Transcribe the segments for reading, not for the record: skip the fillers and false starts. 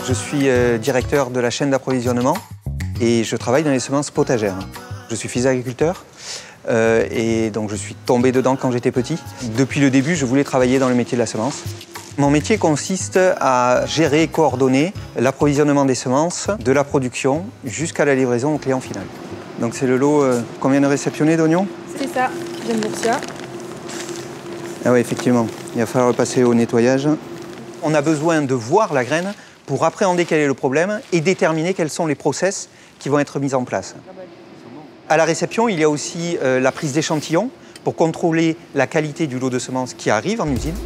Je suis directeur de la chaîne d'approvisionnement et je travaille dans les semences potagères. Je suis fils d'agriculteur et donc je suis tombé dedans quand j'étais petit. Depuis le début, je voulais travailler dans le métier de la semence. Mon métier consiste à gérer et coordonner l'approvisionnement des semences, de la production jusqu'à la livraison au client final. Donc c'est le lot qu'on vient de réceptionner d'oignons? C'est ça, j'aime beaucoup ça. Ah oui, effectivement, il va falloir le passer au nettoyage. On a besoin de voir la graine pour appréhender quel est le problème et déterminer quels sont les process qui vont être mis en place. À la réception, il y a aussi la prise d'échantillons pour contrôler la qualité du lot de semences qui arrive en usine.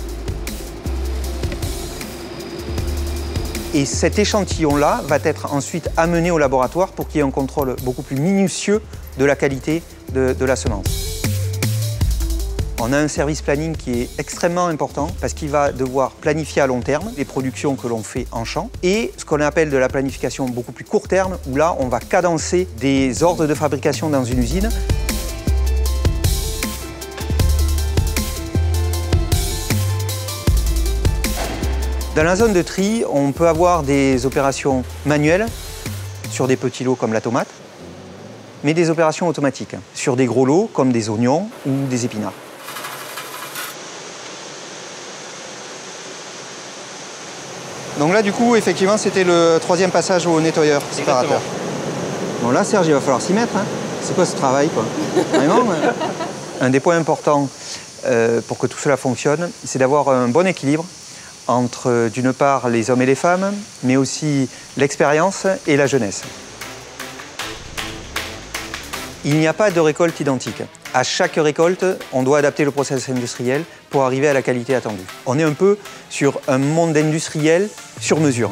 Et cet échantillon-là va être ensuite amené au laboratoire pour qu'il y ait un contrôle beaucoup plus minutieux de la qualité de la semence. On a un service planning qui est extrêmement important parce qu'il va devoir planifier à long terme les productions que l'on fait en champ et ce qu'on appelle de la planification beaucoup plus court terme où là on va cadencer des ordres de fabrication dans une usine. Dans la zone de tri, on peut avoir des opérations manuelles sur des petits lots comme la tomate, mais des opérations automatiques sur des gros lots comme des oignons ou des épinards. Donc là, du coup, effectivement, c'était le troisième passage au nettoyeur séparateur. Bon, là, Serge, il va falloir s'y mettre. Hein. C'est quoi ce travail, quoi? Vraiment. Un des points importants pour que tout cela fonctionne, c'est d'avoir un bon équilibre entre, d'une part, les hommes et les femmes, mais aussi l'expérience et la jeunesse. Il n'y a pas de récolte identique. À chaque récolte, on doit adapter le process industriel pour arriver à la qualité attendue. On est un peu sur un monde industriel sur mesure.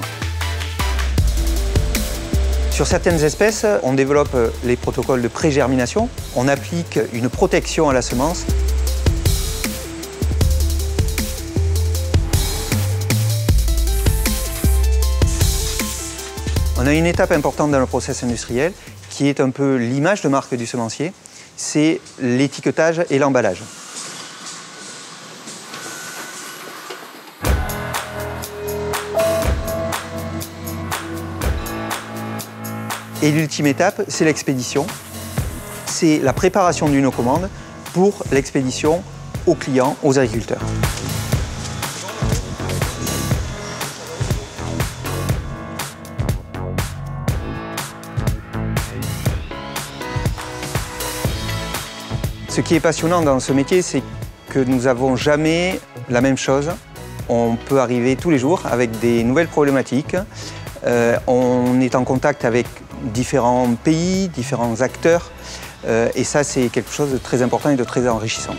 Sur certaines espèces, on développe les protocoles de pré-germination. On applique une protection à la semence. On a une étape importante dans le process industriel qui est un peu l'image de marque du semencier, c'est l'étiquetage et l'emballage. Et l'ultime étape, c'est l'expédition. C'est la préparation d'une commande pour l'expédition aux clients, aux agriculteurs. Ce qui est passionnant dans ce métier, c'est que nous n'avons jamais la même chose. On peut arriver tous les jours avec des nouvelles problématiques. On est en contact avec différents pays, différents acteurs. Et ça, c'est quelque chose de très important et de très enrichissant.